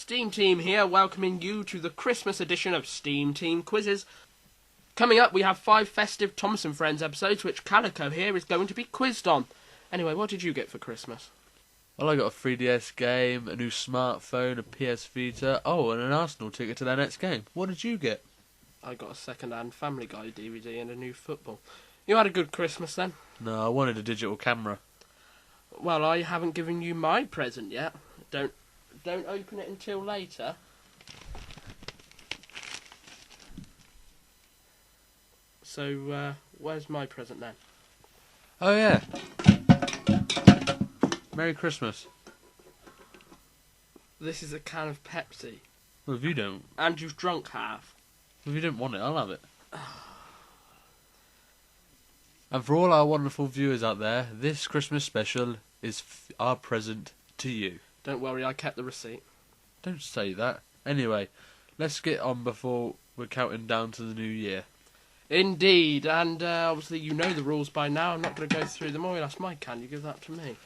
SteamTeam here, welcoming you to the Christmas edition of SteamTeam Quizzes. Coming up, we have 5 festive Thomas and Friends episodes, which Calico here is going to be quizzed on. Anyway, what did you get for Christmas? Well, I got a 3DS game, a new smartphone, a PS Vita, and an Arsenal ticket to their next game. What did you get? I got a second-hand Family Guy DVD and a new football. You had a good Christmas then? No, I wanted a digital camera. Well, I haven't given you my present yet. Don't open it until later. So, where's my present then? Oh, yeah. Merry Christmas. This is a can of Pepsi. Well, if you don't... And you've drunk half. If you don't want it, I'll have it. And for all our wonderful viewers out there, this Christmas special is our present to you. Don't worry, I kept the receipt. Don't say that. Anyway, let's get on before we're counting down to the new year. Indeed, and obviously you know the rules by now. I'm not going to go through them all. That's my can. You give that to me.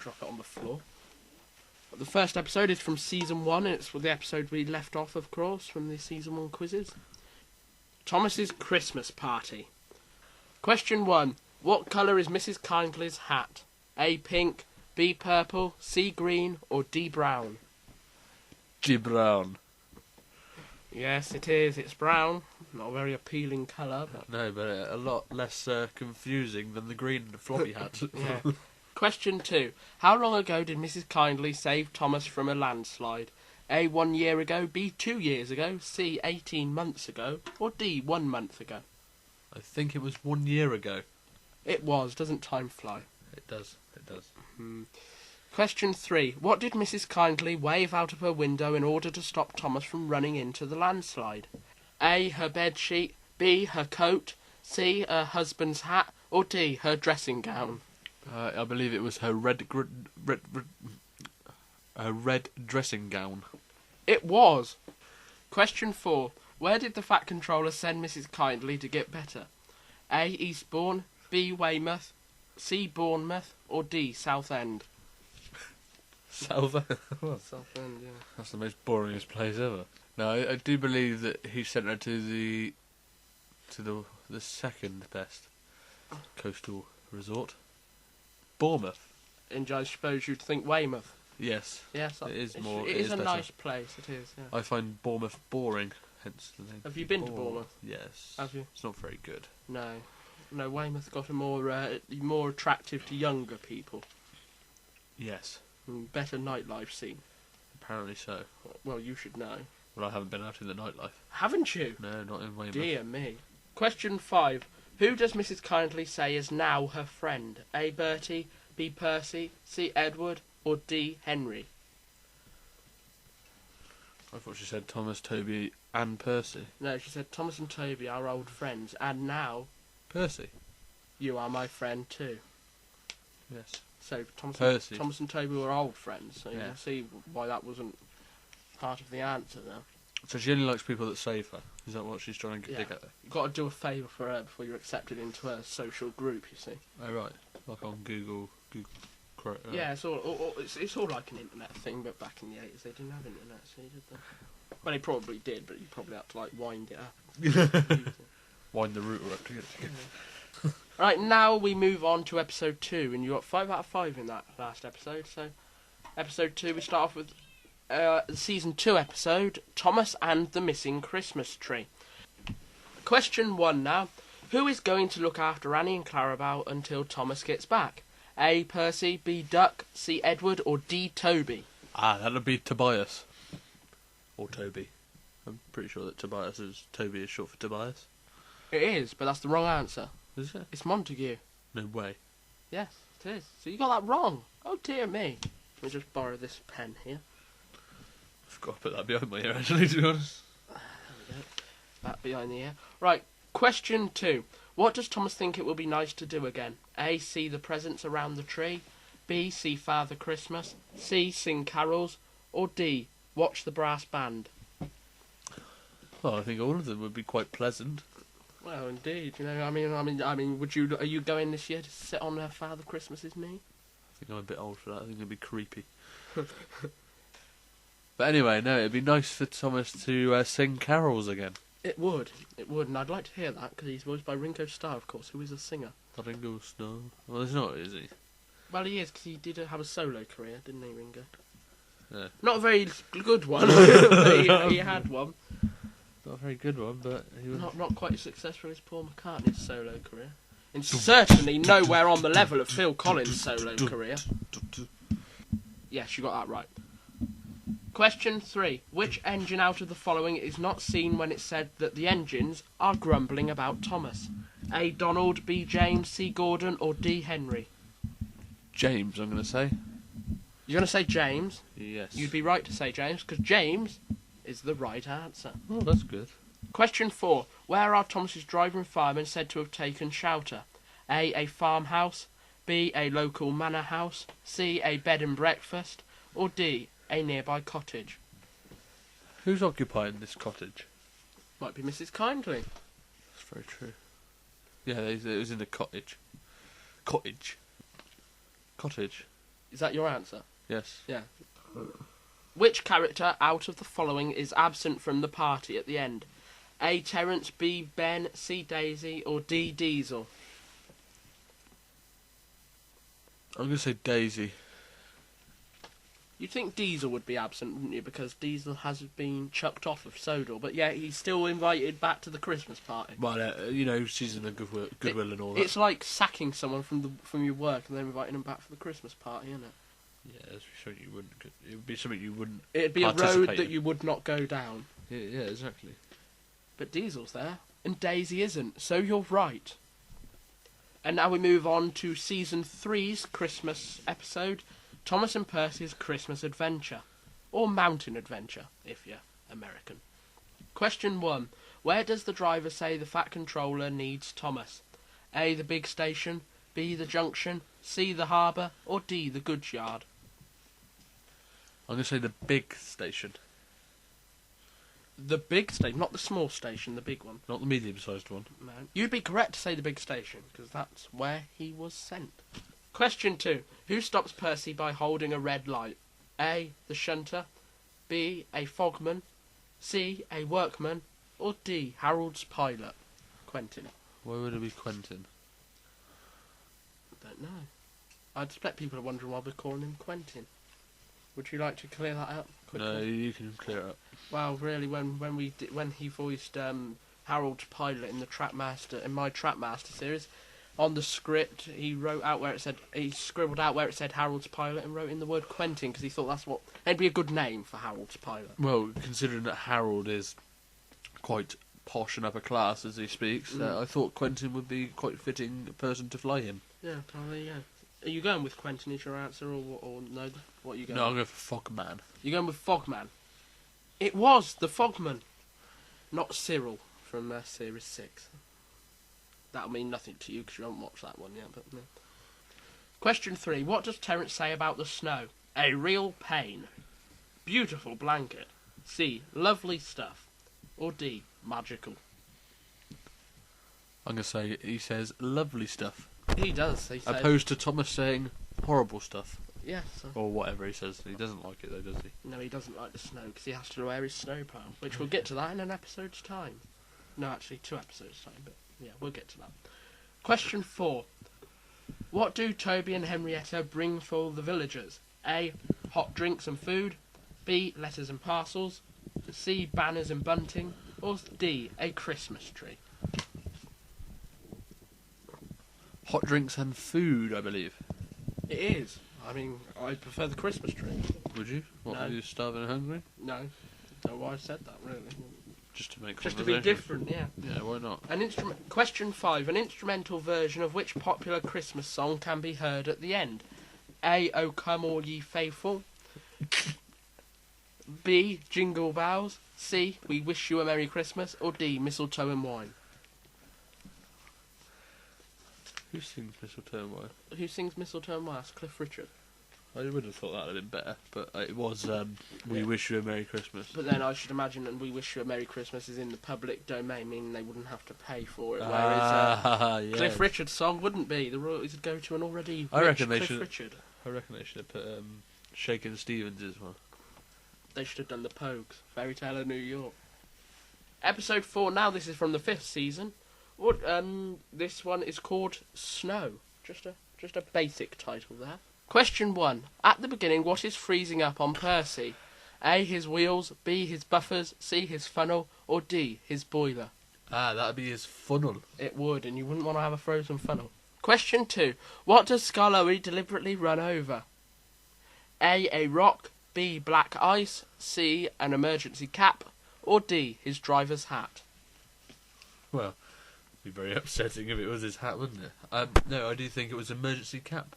Drop it on the floor. The first episode is from Season 1, and it's the episode we left off, of course, from the Season 1 quizzes. Thomas's Christmas Party. Question 1. What colour is Mrs Kyndley's hat? A. Pink, B. Purple, C. Green, or D. Brown? G. Brown. Yes, it is. It's brown. Not a very appealing colour. But... No, but a lot less confusing than the green floppy hat. Yeah. Question 2. How long ago did Mrs Kyndley save Thomas from a landslide? A. 1 year ago, B. 2 years ago, C. 18 months ago, or D. 1 month ago? I think it was 1 year ago. It was. Doesn't time fly? It does. It does. Question 3. What did Mrs Kyndley wave out of her window in order to stop Thomas from running into the landslide? A. Her bedsheet, B. Her coat, C. Her husband's hat, or D. Her dressing gown? I believe it was her red dressing gown. It was. Question 4. Where did the Fat Controller send Mrs Kyndley to get better? A. Eastbourne, B. Weymouth, C. Bournemouth, or D. Southend? Southend? Southend, yeah. That's the most boringest place ever. No, I do believe that he sent her to the second best coastal resort. Bournemouth. And I suppose you'd think Weymouth. Yes. Yes, it is more. It is a better. nice place. It is. Yeah. I find Bournemouth boring, hence the name. Have you been to Bournemouth? Yes. Have you? It's not very good. No, Weymouth got a more attractive to younger people. Yes. Better nightlife scene. Apparently so. Well, you should know. Well, I haven't been out in the nightlife. Haven't you? No, not in Weymouth. Dear me. Question 5. Who does Mrs Kyndley say is now her friend? A. Bertie, B. Percy, C. Edward, or D. Henry? I thought she said Thomas, Toby, and Percy. No, she said Thomas and Toby are old friends, and now... Percy? You are my friend too. Yes. So Percy. Thomas and Toby were old friends, so you Yeah. can see why that wasn't part of the answer now. So she only likes people that save her. Is that what she's trying to dig at there? You've got to do a favour for her before you're accepted into her social group, you see. Oh, right. Like on Google. Yeah, it's all like an internet thing, but back in the 80s they didn't have internet, so you did that. Well, they probably did, but you probably had to, like, wind it up. Wind the router up to get it. Yeah. Right, now we move on to episode 2, and you got 5 out of 5 in that last episode, so... Episode 2, we start off with the Season 2 episode, Thomas and the Missing Christmas Tree. Question 1 now. Who is going to look after Annie and Clarabelle until Thomas gets back? A. Percy, B. Duck, C. Edward, or D. Toby? That'll be Tobias. Or Toby. I'm pretty sure that Toby is short for Tobias. It is, but that's the wrong answer. Is it? It's Montague. No way. Yes, it is. So you got that wrong. Oh dear me. Let me just borrow this pen here. I forgot to put that behind my ear, actually, to be honest. There we go. That behind the ear. Right, question 2. What does Thomas think it will be nice to do again? A. See the presents around the tree. B. See Father Christmas. C. Sing carols. Or D. Watch the brass band. Well, I think all of them would be quite pleasant. Well, indeed. You know, I mean, are you going this year to sit on Father Christmas's knee? I think I'm a bit old for that. I think it'd be creepy. But anyway, no, it'd be nice for Thomas to sing carols again. It would, and I'd like to hear that, because he's voiced by Ringo Starr, of course, who is a singer. Ringo Starr. Well, he's not, is he? Well, he is, because he did have a solo career, didn't he, Ringo? Yeah. Not a very good one, but he had one. Not a very good one, but he was... Not quite as successful as Paul McCartney's solo career. And certainly nowhere on the level of Phil Collins' solo career. Yes, you got that right. Question 3. Which engine out of the following is not seen when it's said that the engines are grumbling about Thomas? A. Donald, B. James, C. Gordon, or D. Henry? James, I'm going to say. You're going to say James? Yes. You'd be right to say James, because James is the right answer. Oh, that's good. Question 4. Where are Thomas's driver and fireman said to have taken shelter? A farmhouse, B. a local manor house, C. a bed and breakfast, or D. a nearby cottage? Who's occupying this cottage? Might be Mrs Kyndley. That's very true. Yeah, it was in the cottage. Cottage. Is that your answer? Yes. Yeah. Which character out of the following is absent from the party at the end? A. Terence, B. Ben, C. Daisy, or D. Diesel? I'm going to say Daisy. You'd think Diesel would be absent, wouldn't you? Because Diesel has been chucked off of Sodor, but yeah, he's still invited back to the Christmas party. Well, you know, she's in the goodwill and all that. It's like sacking someone from your work and then inviting them back for the Christmas party, isn't it? Yeah, that's something you wouldn't. It would be something you wouldn't. It'd be a road that you would not go down. Yeah, exactly. But Diesel's there, and Daisy isn't, so you're right. And now we move on to Season 3's Christmas episode, Thomas and Percy's Christmas Adventure. Or Mountain Adventure, if you're American. Question 1. Where does the driver say the Fat Controller needs Thomas? A. The big station, B. the junction, C. the harbour, or D. the goods yard? I'm going to say the big station. The big station, not the small station, the big one. Not the medium-sized one. No. You'd be correct to say the big station, because that's where he was sent. Question 2. Who stops Percy by holding a red light? A. The shunter, B. a fogman, C. a workman, or D. Harold's pilot? Quentin. Why would it be Quentin? I don't know. I expect people are wondering why we're calling him Quentin. Would you like to clear that up quickly? No, you can clear it up. Well, really, when he voiced Harold's pilot in my Trapmaster series, on the script he scribbled out where it said Harold's pilot and wrote in the word Quentin because he thought it'd be a good name for Harold's pilot. Well, considering that Harold is quite posh and upper class as he speaks, I thought Quentin would be quite fitting person to fly him. Yeah, probably. Yeah. Are you going with Quentin as your answer, or no? What are you going? No, I'm going for Fogman. You're going with Fogman. It was the Fogman, not Cyril from Series 6. That'll mean nothing to you because you haven't watched that one yet. But no. Question 3. What does Terence say about the snow? A. Real pain. Beautiful blanket. C. Lovely stuff. Or D. Magical. I'm going to say he says lovely stuff. He does. He says, opposed to Thomas saying horrible stuff. Yes. Or whatever he says. He doesn't like it though, does he? No, he doesn't like the snow because he has to wear his snowplough, which we'll get to that in an episode's time. No, actually 2 episodes' time, but yeah, we'll get to that. Question 4. What do Toby and Henrietta bring for the villagers? A. Hot drinks and food. B. Letters and parcels. C. Banners and bunting. Or D. A Christmas tree. Hot drinks and food, I believe. It is. I mean, I prefer the Christmas tree. Would you? What, No. were you starving and hungry? No. Don't know why I said that, really. Just to make Just to be different, yeah. Yeah, why not? Question 5. An instrumental version of which popular Christmas song can be heard at the end? A. O Come All Ye Faithful. B. Jingle Bells. C. We Wish You a Merry Christmas. Or D. Mistletoe and Wine. Who sings Mistletoe and Wine? Who sings Mistletoe and Wine? That's Cliff Richard. I would have thought that would have been better, but it was We Wish You a Merry Christmas. But then I should imagine that We Wish You a Merry Christmas is in the public domain, meaning they wouldn't have to pay for it. Whereas yeah. Cliff Richard's song wouldn't be. The royalties would go to an already I rich reckon they Cliff should. Richard. I reckon they should have put Shakin' Stevens as well. They should have done the Pogues. Fairy Tale of New York. Episode 4 now. This is from the 5th season. What? This one is called Snow. Just a basic title there. Question 1. At the beginning, what is freezing up on Percy? A. His wheels. B. His buffers. C. His funnel. Or D. His boiler. That'd be his funnel. It would, and you wouldn't want to have a frozen funnel. Question 2. What does Skarloey deliberately run over? A rock. B. Black ice. C. An emergency cap. Or D. His driver's hat. Well, it'd be very upsetting if it was his hat, wouldn't it? No, I do think it was emergency cap,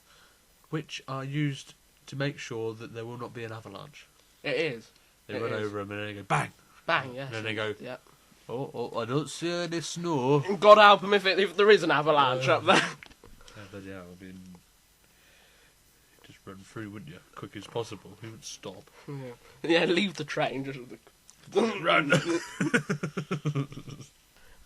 which are used to make sure that there will not be an avalanche. It is. They run over him and then they go bang. Bang, yes. And then they go, yep. Oh, I don't see any snow. God help him if there is an avalanche up there. Yeah, but yeah, I mean, just run through, wouldn't you? Quick as possible. He would stop. Yeah, leave the train. Just Run.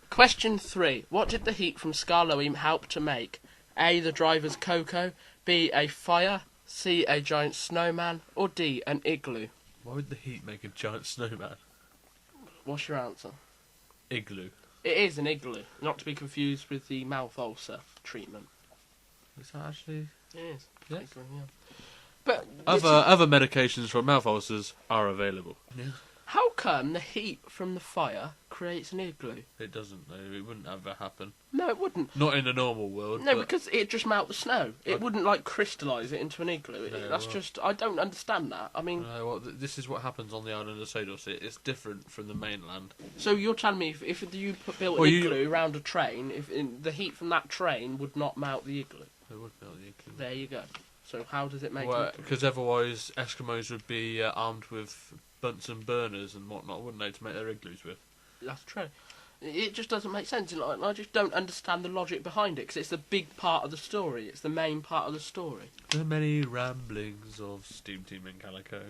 Question 3. What did the heat from Skarloey help to make? A. The driver's cocoa. B. A fire. C. A giant snowman. Or D. An igloo. Why would the heat make a giant snowman? What's your answer? Igloo. It is an igloo, not to be confused with the mouth ulcer treatment. Is that actually? It is. Yes. Igloo, yeah. But Other medications for mouth ulcers are available. Yeah. how come the heat from the fire creates an igloo? It doesn't though. It wouldn't ever happen. No, it wouldn't. Not in the normal world. No, but because it'd just melt the snow. It wouldn't, like, crystallise it into an igloo. No, That's well. just... I don't understand that. I mean... this is what happens on the island of Sodos. It's different from the mainland. So you're telling me if you built an igloo around a train, the heat from that train would not melt the igloo? It would melt the igloo. There you go. So how does it make Well, an igloo? because otherwise Eskimos would be armed with Bunsen burners and whatnot, wouldn't they, to make their igloos with? That's true. It just doesn't make sense. I just don't understand the logic behind it, because it's the big part of the story. It's the main part of the story. The many ramblings of SteamTeam and Calico.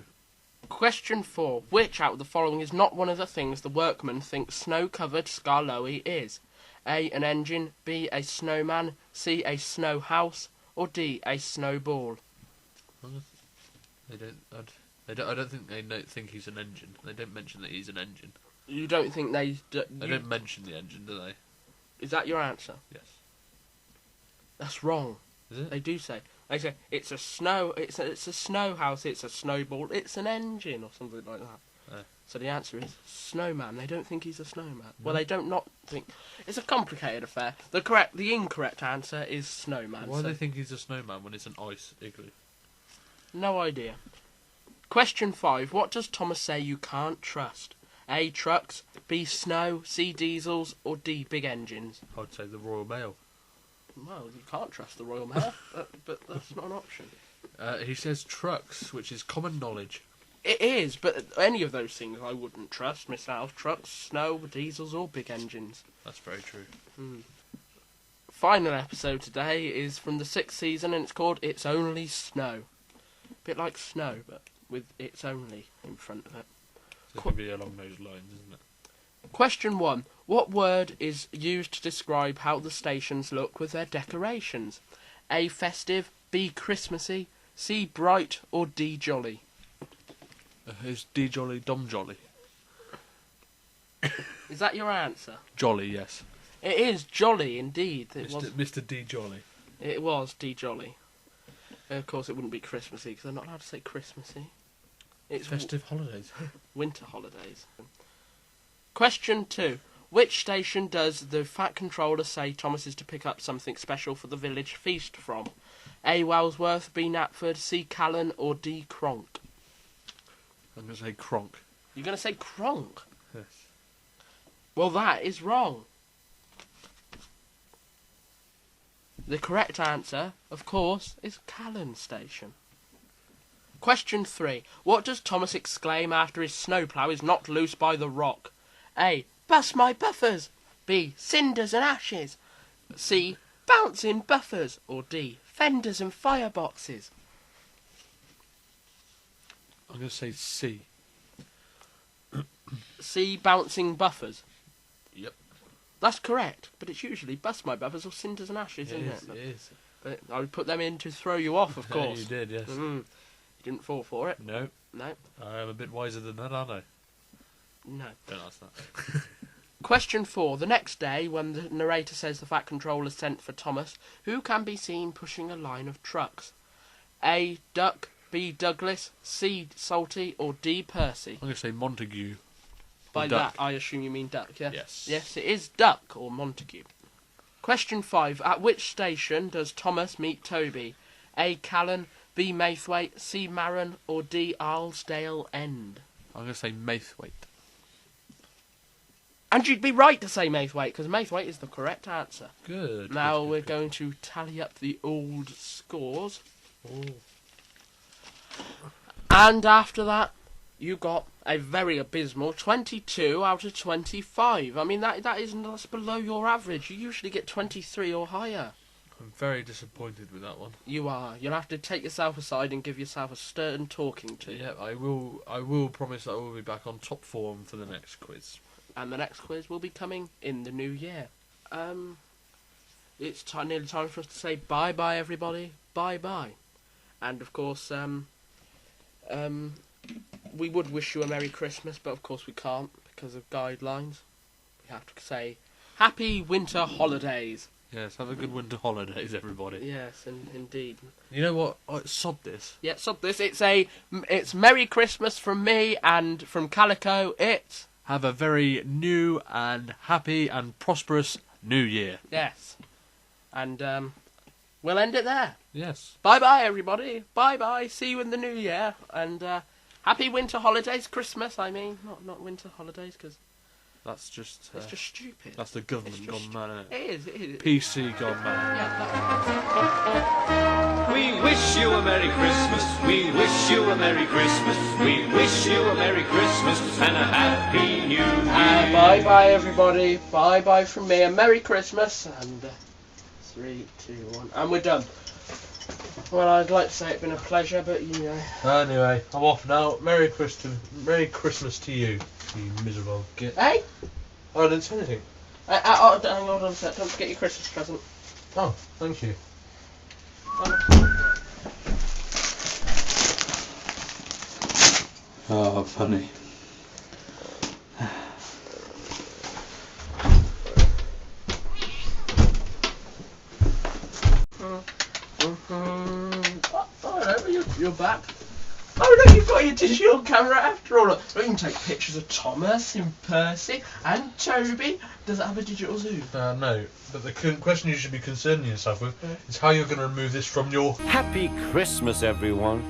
Question 4. Which out of the following is not one of the things the workmen think snow-covered Skarloey is? A. An engine. B. A snowman. C. A snow house. Or D. A snowball. I don't think they think he's an engine. They don't mention that he's an engine. You don't think they... They don't mention the engine, do they? Is that your answer? Yes. That's wrong. Is it? They do say. They say it's a snow house, it's a snowball, it's an engine, or something like that. So the answer is snowman. They don't think he's a snowman. Well, they don't not think. It's a complicated affair. The incorrect answer is snowman. Why do they think he's a snowman when it's an ice igloo? No idea. Question 5. What does Thomas say you can't trust? A. Trucks. B. Snow. C. Diesels. Or D. Big engines. I'd say the Royal Mail. Well, you can't trust the Royal Mail, but that's not an option. He says trucks, which is common knowledge. It is, but any of those things I wouldn't trust myself. Trucks, snow, diesels, or big engines. That's very true. Final episode today is from the 6th season, and it's called It's Only Snow. A bit like snow, but with It's Only in front of it. So it could be along those lines, isn't it? Question 1. What word is used to describe how the stations look with their decorations? A. Festive. B. Christmassy. C. Bright. Or D. Jolly. Is D Jolly Dom Jolly? Is that your answer? Jolly, yes. It is Jolly, indeed. Mr. D Jolly. It was D Jolly. Of course, it wouldn't be Christmassy, because they're not allowed to say Christmassy. It's festive holidays. Winter holidays. Question 2. Which station does the Fat Controller say Thomas is to pick up something special for the village feast from? A. Wellsworth, B. Knapford, C. Callan, or D. Cronk? I'm going to say Kronk. You're going to say Cronk? Yes. Well, that is wrong. The correct answer, of course, is Callan Station. Question 3. What does Thomas exclaim after his snowplough is knocked loose by the rock? A. Bust my buffers. B. Cinders and ashes. C. Bouncing buffers. Or D. Fenders and fireboxes. I'm going to say C. C. Bouncing buffers. Yep. That's correct, but it's usually bust my buffers or cinders and ashes, isn't it? It is. But I would put them in to throw you off, of course. You did, yes. You didn't fall for it. No. No. I am a bit wiser than that, aren't I? No. Don't ask that. Question 4. The next day, when the narrator says the Fat Controller sent for Thomas, who can be seen pushing a line of trucks? A. Duck, B. Douglas, C. Salty, or D. Percy? I'm going to say Montague. By Duck. that, I assume you mean Duck, yes? Yes. Yes, it is Duck, or Montague. Question 5. At which station does Thomas meet Toby? A. Callan, B. Maithwaite, C. Marron, or D. Arlesdale End? I'm going to say Maithwaite. And you'd be right to say Maithwaite, because Maithwaite is the correct answer. Good. Now we're going to tally up the old scores. Oh. And after that, you got a very abysmal 22 out of 25. I mean, that's below your average. You usually get 23 or higher. I'm very disappointed with that one. You are. You'll have to take yourself aside and give yourself a stern talking to. Yeah, I will promise that I will be back on top form for the next quiz. And the next quiz will be coming in the new year. It's nearly time for us to say bye-bye, everybody. Bye-bye. And, of course, we would wish you a Merry Christmas, but, of course, we can't because of guidelines. We have to say Happy Winter Holidays. Yes, have a good winter holidays, everybody. Yes, indeed. You know what? Sod this. Yeah, sod this. It's Merry Christmas from me and from Calico. It's... Have a very new and happy and prosperous New Year. Yes. And we'll end it there. Yes. Bye-bye, everybody. Bye-bye. See you in the new year. And happy winter holidays. Christmas, I mean. Not winter holidays, because... That's just... it's just stupid. That's the government gone mad, isn't It is. PC gone mad. Yeah, We wish you a Merry Christmas. We wish you a Merry Christmas. We wish you a Merry Christmas and a Happy New Year. bye-bye, everybody. Bye-bye from me. A Merry Christmas. And 3, 2, 1. And we're done. Well, I'd like to say it's been a pleasure, but you know... Anyway, I'm off now. Merry Christmas to you, you miserable git. Hey? Oh, I didn't say anything. Hang on a sec. Don't forget your Christmas present. Oh, thank you. Oh, funny. You're back. Oh no, you've got your digital camera after all. Look, you can take pictures of Thomas and Percy and Toby. Does it have a digital zoom? No, but the question you should be concerning yourself with is how you're going to remove this from your... Happy Christmas, everyone.